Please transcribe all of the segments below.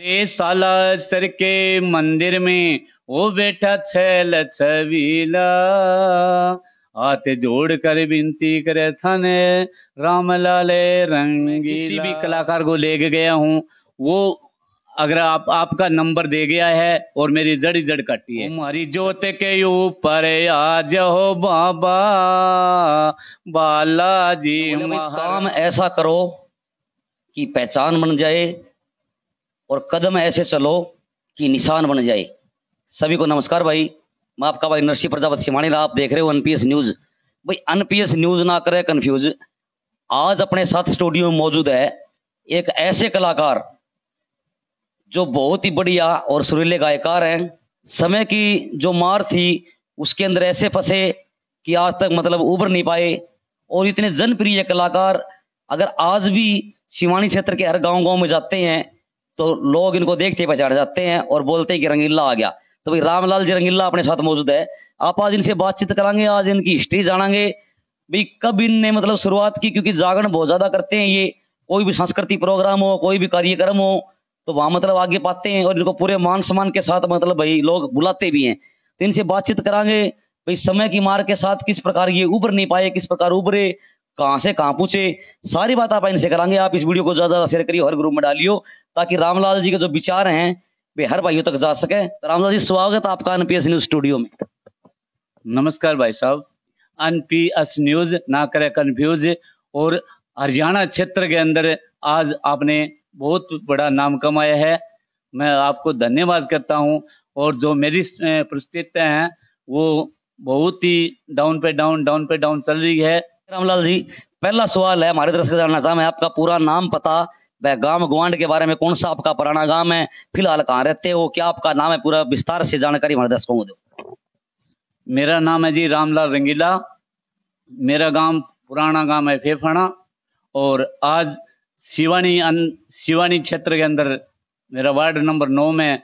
रे साला सर के मंदिर में वो बैठा छैल छबीला, हाथ जोड़ कर विनती करे थाने राम लाले रंगीला। किसी भी कलाकार को ले गया हूँ, वो अगर आपका नंबर दे गया है और मेरी जड़ी जड़ कटी है। हमारी जोत के ऊपर आज हो बाबा बालाजी, काम ऐसा करो कि पहचान बन जाए और कदम ऐसे चलो कि निशान बन जाए। सभी को नमस्कार भाई, मैं आपका भाई नरसिंह प्रजापति सिमानी, आप देख रहे हो एनपीएस न्यूज। भाई एनपीएस न्यूज ना करे कंफ्यूज। आज अपने साथ स्टूडियो में मौजूद है एक ऐसे कलाकार जो बहुत ही बढ़िया और सुरीले गायकार हैं। समय की जो मार थी उसके अंदर ऐसे फंसे कि आज तक मतलब उभर नहीं पाए, और इतने जनप्रिय कलाकार अगर आज भी सिवानी क्षेत्र के हर गांव गांव में जाते हैं तो लोग इनको देखते पहचान जाते हैं और बोलते हैं कि रंगीला आ गया। तो भाई रामलाल जी रंगीला अपने साथ मौजूद है। आप आज इनसे बातचीत कराएंगे, आज इनकी हिस्ट्री जानेंगे भाई कब इनने मतलब शुरुआत की, क्योंकि जागरण बहुत ज्यादा करते हैं ये। कोई भी सांस्कृतिक प्रोग्राम हो, कोई भी कार्यक्रम हो तो वहां मतलब आगे पाते हैं और इनको पूरे मान सम्मान के साथ मतलब भाई लोग बुलाते भी हैं। तो इनसे बातचीत करांगे भाई समय की मार के साथ किस प्रकार ये उभर नहीं पाए, किस प्रकार उभरे, कहां से कहां पूछे, सारी बात आप इनसे करांगे। आप इस वीडियो को ज्यादा ज्यादा शेयर करिए, हर ग्रुप में डालियो, ताकि रामलाल जी के जो विचार हैं वे हर भाइयों तक जा सके। तो रामलाल जी स्वागत आपका एनपीएस न्यूज स्टूडियो में। नमस्कार भाई साहब। एनपीएस न्यूज ना करे कंफ्यूज। और हरियाणा क्षेत्र के अंदर आज आपने बहुत बड़ा नाम कमाया है, मैं आपको धन्यवाद करता हूं। और जो मेरी परिस्थितियां हैं वो बहुत ही डाउन पे डाउन चल रही है। रामलाल जी, पहला सवाल है हमारे तरफ से जानना चाहता मैं आपका पूरा नाम, पता, वह गांव ग्वांड के बारे में, कौन सा आपका पुराना गांव है, फिलहाल कहाँ रहते हो, क्या आपका नाम है, पूरा विस्तार से जानकारी हमारे दर्शकों को दो। मेरा नाम है जी रामलाल रंगीला। मेरा गांव पुराना गांव है फेफाना, और आज शिवानी क्षेत्र के अंदर मेरा वार्ड नंबर 9 में।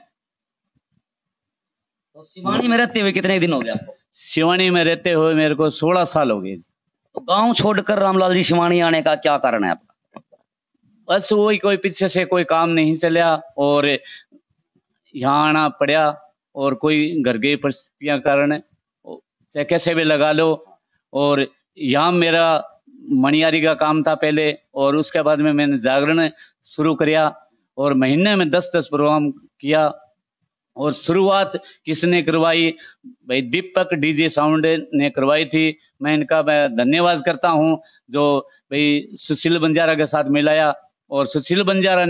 तो शिवानी में रहते हुए कितने दिन हो गए आपको? शिवानी में रहते हुए मेरे को 16 साल हो गए। तो गांव छोड़कर रामलाल जी शिवानी आने का क्या कारण है आपका? बस वही, कोई पीछे से कोई काम नहीं चला और यहाँ आना पड़ा, और कोई घर की परिस्थितियां कारण चाहे कैसे भी लगा लो। और यहाँ मेरा मणियारी का काम था पहले, और उसके बाद में मैंने जागरण शुरू किया और महीने में 10-10 प्रोग्राम किया। और शुरुआत किसने करवाई? भाई दीपक डीजे साउंड ने करवाई थी। मैं धन्यवाद करता हूँ जो भाई सुशील बंजारा के साथ मिलाया, और सुशील बंजारा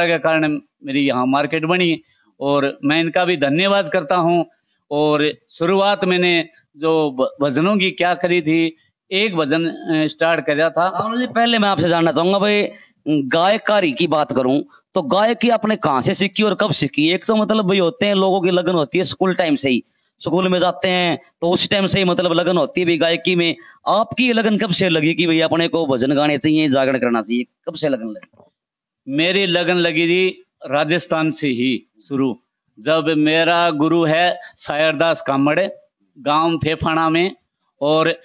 के कारण मेरी यहाँ मार्केट बनी, और मैं इनका भी धन्यवाद करता हूँ। और शुरुआत मैंने जो भजनों की क्या करी थी, एक भजन स्टार्ट किया था। पहले मैं आपसे जानना चाहूंगा भाई, गायकारी की बात करूं तो गायकी आपने कहाँ से सीखी और कब सीखी? एक तो मतलब भाई होते हैं लोगों की लगन होती है स्कूल टाइम से ही, स्कूल में जाते हैं तो उस टाइम से ही मतलब लगन होती है भाई गायकी में। आपकी ये लगन कब से लगी कि भाई अपने को भजन गाने चाहिए, जागरण करना चाहिए, कब से लगन लगी? मेरी लगन लगी थी राजस्थान से ही शुरू, जब मेरा गुरु है शायरदास कामड़, गांव फेफाना में, और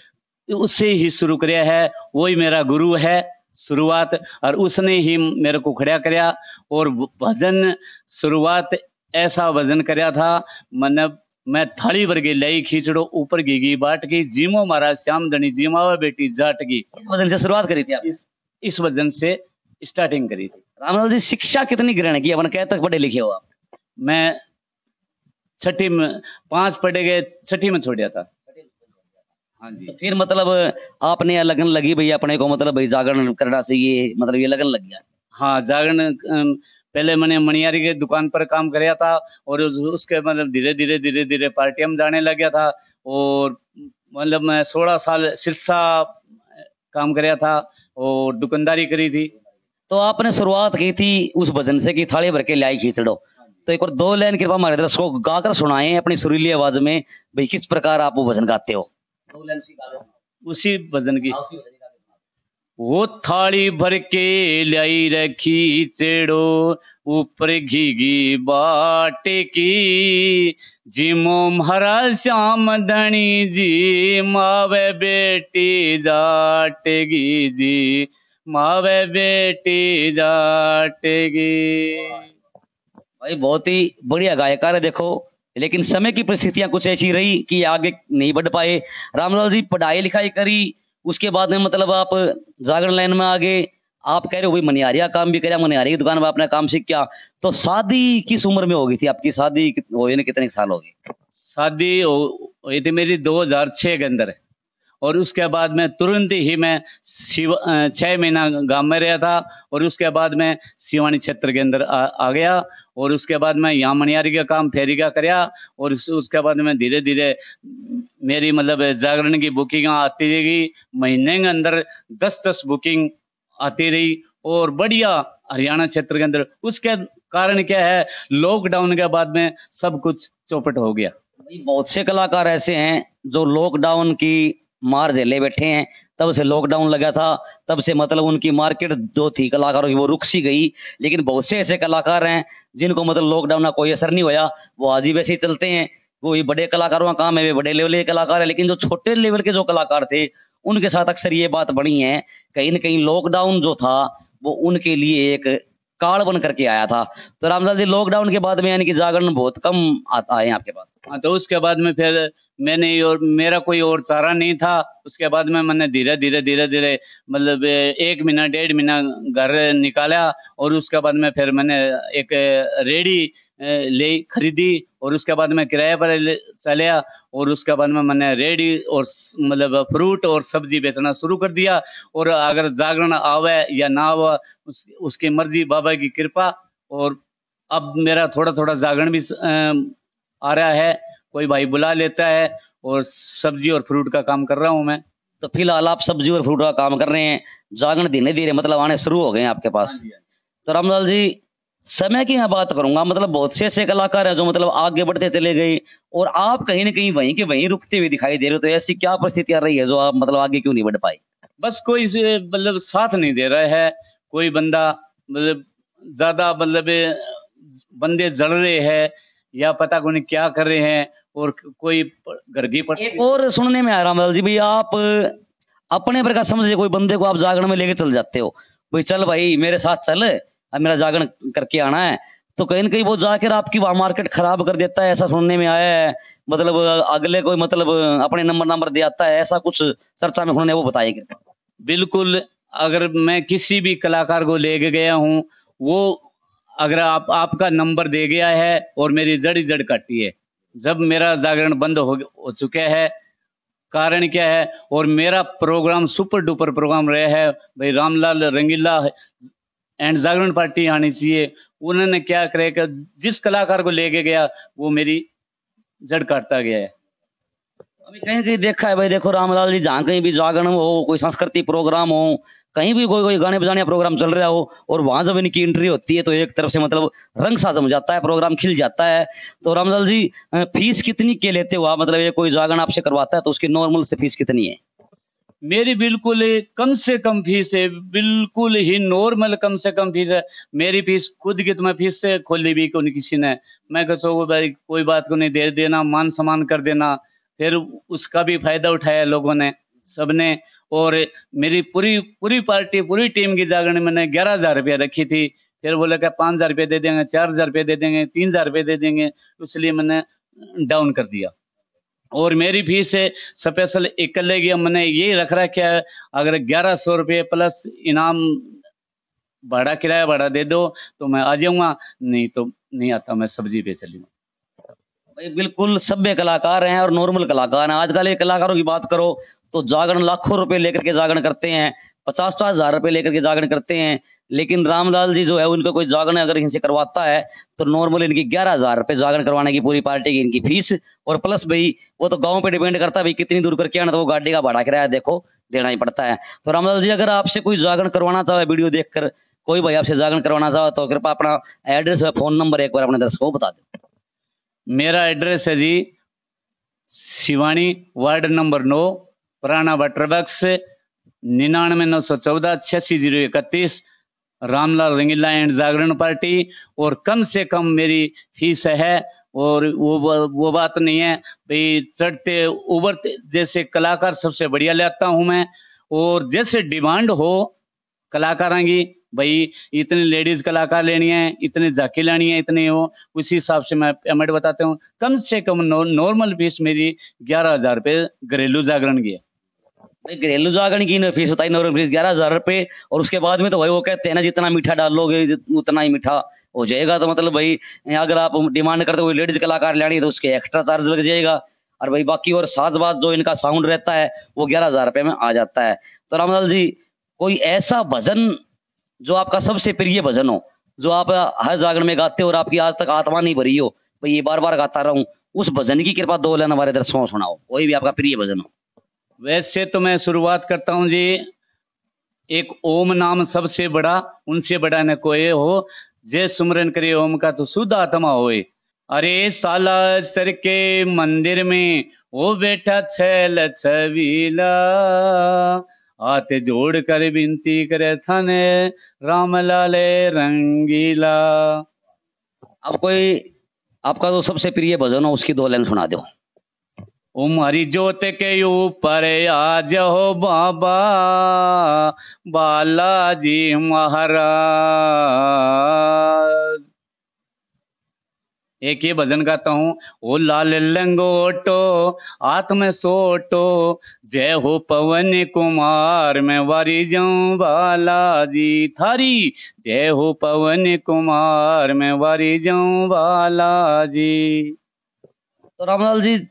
उससे ही शुरू किया है। वही मेरा गुरु है शुरुआत, और उसने ही मेरे को खड़ा करया। और भजन शुरुआत ऐसा भजन करया था, मतलब मैं थाली भर के लाई खींचड़ो ऊपर घीगी बाट की, जीमो महाराज श्याम धनी जीमावा बेटी जाट की। इस भजन से शुरुआत करी थी आप? इस भजन से स्टार्टिंग करी थी। रामलाल जी, शिक्षा कितनी ग्रहण की, अपन क्या तक पढ़े लिखे हो आप? मैं छठी में 5 पढ़े गए, छठी में छोड़ दिया था। हाँ जी। तो फिर मतलब आपने यह लगन लगी भैया अपने को मतलब भाई जागरण करना चाहिए, मतलब ये लगन लग गया? हाँ, जागरण पहले मैंने मणियारी के दुकान पर काम कराया था, और उसके मतलब धीरे धीरे पार्टियां में जाने लग गया था। और मतलब मैं 16 साल सिरसा काम कराया था और दुकानदारी करी थी। तो आपने शुरुआत की थी उस भजन से कि थाली भर के लाई खींचड़ो, तो एक और 2 लाइन कृपा हमारे दर्शकों को गाकर सुनाएं अपनी सुरीली आवाज में, भाई किस प्रकार आप वो भजन गाते हो। 2 लाइन उसी भजन की। वो थाली भर के लाई रखी चेड़ो ऊपर घीगी बाट की, जिमो महाराज श्याम धनी जी मावे बेटी जाटगी जी। मावे बेटी जाटेगी। भाई बहुत ही बढ़िया गायकार है देखो, लेकिन समय की परिस्थितियां कुछ ऐसी रही कि आगे नहीं बढ़ पाए। रामलाल जी पढ़ाई लिखाई करी, उसके बाद में मतलब आप जागरण लाइन में आ गए। आप कह रहे हो भाई मनिहारी का काम भी करा, मनिहारी की दुकान में आपने काम सीख किया। तो शादी किस उम्र में हो गई थी आपकी? शादी हुए ने कितने साल हो गए? शादी हुई थी मेरी 2006 के अंदर, और उसके बाद में तुरंत ही मैं 6 महीना गांव में रहा था, और उसके बाद में सिवानी क्षेत्र के अंदर आ गया, और उसके बाद मैं यहाँ मनियारी का काम फेरी का कराया, और उसके बाद में धीरे धीरे मेरी मतलब जागरण की बुकिंग आती रही। महीने के अंदर 10-10 बुकिंग आती रही, और बढ़िया हरियाणा क्षेत्र के अंदर। उसके कारण क्या है, लॉकडाउन के बाद में सब कुछ चौपट हो गया। बहुत से कलाकार ऐसे हैं जो लॉकडाउन की मार झेले बैठे हैं। तब से लॉकडाउन लगा था, तब से मतलब उनकी मार्केट जो थी कलाकारों की वो रुक सी गई। लेकिन बहुत से ऐसे कलाकार हैं जिनको मतलब लॉकडाउन का कोई असर नहीं होया, वो आज ही वैसे ही चलते हैं। वो ये बड़े कलाकारों का काम है, वे बड़े लेवल के कलाकार है। लेकिन जो छोटे लेवल के जो कलाकार थे उनके साथ अक्सर ये बात बनी है, कहीं ना कहीं लॉकडाउन जो था वो उनके लिए एक काल बन करके आया था। तो रामलाल जी लॉकडाउन के बाद में यानी कि जागरण बहुत कम आता है आपके पास? हाँ, तो उसके बाद में फिर मैंने और मेरा कोई और चारा नहीं था। उसके बाद में मैंने धीरे धीरे मतलब 1 महीना 1.5 महीना घर निकाला, और उसके बाद में फिर मैंने एक रेडी ले खरीदी, और उसके बाद में किराए पर चलिया, और उसके बाद में मैंने रेडी और मतलब फ्रूट और सब्जी बेचना शुरू कर दिया। और अगर जागरण आवे या ना आवे उसकी मर्जी, बाबा की कृपा। और अब मेरा थोड़ा थोड़ा जागरण भी आ रहा है, कोई भाई बुला लेता है, और सब्जी और फ्रूट का काम कर रहा हूँ मैं। तो फिलहाल आप सब्जी और फ्रूट का काम कर रहे हैं, जागरण धीरे धीरे मतलब आने शुरू हो गए हैं आपके पास। तो रामलाल जी समय की मैं बात करूंगा, मतलब बहुत से ऐसे कलाकार हैं जो मतलब आगे बढ़ते चले गए और आप कहीं ना कहीं वहीं के वहीं रुकते हुए दिखाई दे रहे हो। तो ऐसी क्या परिस्थितियां रही है जो आप मतलब आगे क्यों नहीं बढ़ पाए? बस कोई मतलब साथ नहीं दे रहा है, कोई बंदा मतलब ज्यादा मतलब बंदे जल रहे हैं, या पता को नहीं क्या कर रहे हैं, और कोई घर की एक और सुनने में आ रहा है जी भाई, आप अपने पर का समझे कोई बंदे को आप जागरण में लेके चल जाते हो, भाई चल भाई मेरे साथ चल, अब मेरा जागरण करके आना है। तो कहीं ना कहीं वो जाकर आपकी वहां मार्केट खराब कर देता है, ऐसा सुनने में आया है। मतलब अगले कोई मतलब अपने नंबर दे आता है, ऐसा कुछ चर्चा में उन्होंने वो बताया। बिल्कुल, अगर मैं किसी भी कलाकार को लेके गया हूँ, वो अगर आपका नंबर दे गया है और मेरी जड़ ही जड़ काटी है। जब मेरा जागरण बंद हो चुका है, कारण क्या है, और मेरा प्रोग्राम सुपर डुपर प्रोग्राम रहा है भाई, रामलाल रंगीला एंड जागरण पार्टी आनी चाहिए। उन्होंने क्या करे कि जिस कलाकार को लेके गया वो मेरी जड़ काटता गया है। अभी कहीं कहीं देखा है भाई, देखो रामलाल जी जहाँ कहीं भी जागरण हो, कोई सांस्कृतिक प्रोग्राम हो, कहीं भी कोई कोई गाने बजाने का प्रोग्राम चल रहा हो, और वहां जब इनकी एंट्री होती है तो एक तरफ से मतलब रंग सा जम जाता है, प्रोग्राम खिल जाता है। तो रामलाल जी फीस कितनी के लेते हो आप? मतलब ये कोई जागरण आपसे करवाता है तो उसकी नॉर्मल से फीस कितनी है? मेरी बिल्कुल कम से कम फीस है, बिल्कुल ही नॉर्मल कम से कम फीस है। मेरी फीस खुद की तो मैं फीस से खोली भी को नहीं किसी ने। मैं कहूँ भाई कोई बात को नहीं, दे देना, मान सम्मान कर देना। फिर उसका भी फायदा उठाया लोगों ने, सबने। और मेरी पूरी पूरी पार्टी पूरी टीम की जागरण मैंने 11,000 रुपया रखी थी। फिर बोले क्या 5,000 रुपये दे देंगे, 4,000 रुपये दे देंगे, 3,000 रुपये दे देंगे, इसलिए मैंने डाउन कर दिया। और मेरी फीस है स्पेशल इकल्ले की मैंने यही रख रखा है, अगर 1100 रुपये प्लस इनाम भाड़ा किराया भाड़ा दे दो तो मैं आ जाऊंगा, नहीं तो नहीं आता, मैं सब्जी बेच लूंगा। भाई बिल्कुल सभ्य कलाकार हैं और नॉर्मल कलाकार हैं। आजकल ये कलाकारों की बात करो तो जागरण लाखों रुपए लेकर के जागरण करते हैं, 50-50 हजार रुपए लेकर के जागरण करते हैं। लेकिन रामलाल जी जो है उनका कोई जागरण अगर इनसे करवाता है तो नॉर्मल इनकी 11,000 रुपए जागरण करवाने की पूरी पार्टी की इनकी फीस। और प्लस भाई वो तो गाँव पे डिपेंड करता है भाई कितनी दूर करके आना, तो वो गाड़ी का भाड़ा किराया देखो देना ही पड़ता है। तो रामलाल जी अगर आपसे कोई जागरण करवाना चाहे, वीडियो देखकर कोई भाई आपसे जागरण करवाना चाहे, तो कृपया अपना एड्रेस और फोन नंबर एक बार अपने दर्शकों को बता दें। मेरा एड्रेस है जी शिवानी, वार्ड नंबर 9, पुराना वाटर बक्स, 99,914-86,031, रामलाल रंगीला एंड जागरण पार्टी। और कम से कम मेरी फीस है, और वो बात नहीं है भाई, चढ़ते उबरते जैसे कलाकार सबसे बढ़िया लेता हूं मैं, और जैसे डिमांड हो कलाकार आएंगी भाई, इतने लेडीज कलाकार लेनी है, इतने झांकी लेनी है, इतने हो, उसी हिसाब से मैं पेमेंट बताता हूँ। कम से कम नॉर्मल फीस मेरी 11,000 रुपये घरेलू जागरण की है। भाई घरेलू जागरण की फीस बताई, नॉर्मल फीस 11,000 रुपये, और उसके बाद में तो भाई वो कहते हैं ना जितना मीठा डालोगे उतना ही मीठा हो जाएगा। तो मतलब भाई अगर आप डिमांड करते हो लेडीज कलाकार लेनी है तो उसके एक्स्ट्रा चार्ज लग जाएगा, और भाई बाकी और साज बाज जो इनका साउंड रहता है वो 11,000 रुपये में आ जाता है। तो रामलाल जी, कोई ऐसा भजन जो आपका सबसे प्रिय भजन हो, जो आप हर जागरण में गाते हो और आपकी आज तक आत्मा नहीं भरी हो, भाई ये बार बार गाता रहूं, उस भजन की कृपा दो लाइन हमारे दर्शकों को सुनाओ, कोई भी आपका प्रिय भजन हो। वैसे तो मैं शुरुआत करता हूँ जी, एक ओम नाम सबसे बड़ा, उनसे बड़ा न कोई हो, जय सुमरन करे ओम का तो शुद्ध आत्मा होए। अरे सालासर के मंदिर में वो बैठा छैल छबीला, हाथ जोड़ कर विनती करे थाने राम लाले रंगीला। अब कोई आपका जो सबसे प्रिय भजन हो उसकी दो लाइन सुना दो। ओम हरि ज्योत के ऊपर आज हो बाबा बालाजी महाराज। एक ये भजन गाता हूँ, ओ लाल लंगोटो आत्म सोटो, जय हो पवन कुमार मैं वारी जाऊं बालाजी थारी, जय हो पवन कुमार मैं वारी जाऊं बालाजी। तो रामलाल जी,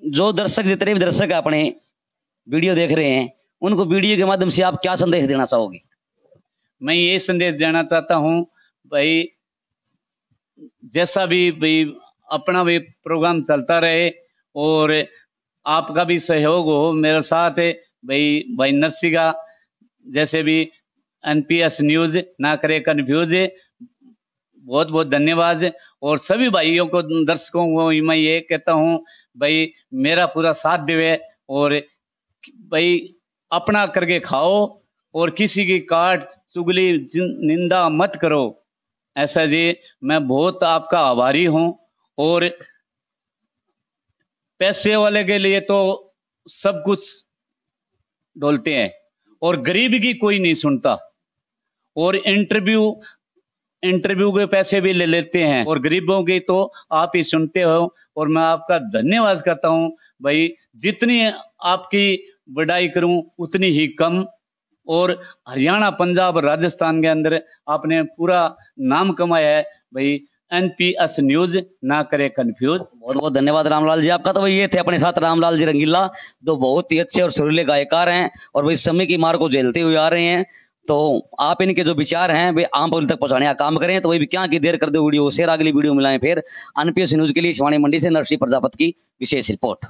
जो दर्शक जितने भी दर्शक अपने वीडियो देख रहे हैं उनको वीडियो के माध्यम से आप क्या संदेश देना चाहोगे? मैं ये संदेश देना चाहता हूँ भाई, जैसा भी भाई अपना भी प्रोग्राम चलता रहे और आपका भी सहयोग हो मेरे साथ है भाई। भाई नर्सी का जैसे भी एनपीएस न्यूज ना करे कन्फ्यूज, बहुत बहुत धन्यवाद। और सभी भाइयों को दर्शकों को मैं ये कहता हूँ भाई मेरा पूरा साथ देवे, और भाई अपना करके खाओ और किसी की काट चुगली निंदा मत करो। ऐसा जी, मैं बहुत आपका आभारी हूँ। और पैसे वाले के लिए तो सब कुछ डोलते हैं और गरीब की कोई नहीं सुनता, और इंटरव्यू के पैसे भी ले लेते हैं, और गरीबों की तो आप ही सुनते हो। और मैं आपका धन्यवाद करता हूँ भाई, जितनी आपकी बढ़ाई करूं उतनी ही कम। और हरियाणा पंजाब राजस्थान के अंदर आपने पूरा नाम कमाया है भाई। एनपीएस न्यूज ना करे कंफ्यूज। बहुत बहुत धन्यवाद रामलाल जी आपका। तो भाई ये थे अपने साथ रामलाल जी रंगीला, जो बहुत ही अच्छे और सुरीले गायकार हैं और वो इस समय की मार को झेलते हुए आ रहे हैं। तो आप इनके जो विचार हैं वे आम पब्लिक तक पहुंचाने का काम करें। तो वही भी क्या की देर कर दो वीडियो शेयर, अगली वीडियो मिलाएं फिर। एनपीएस न्यूज के लिए शिवानी मंडी से नरसिंह प्रजापति की विशेष रिपोर्ट।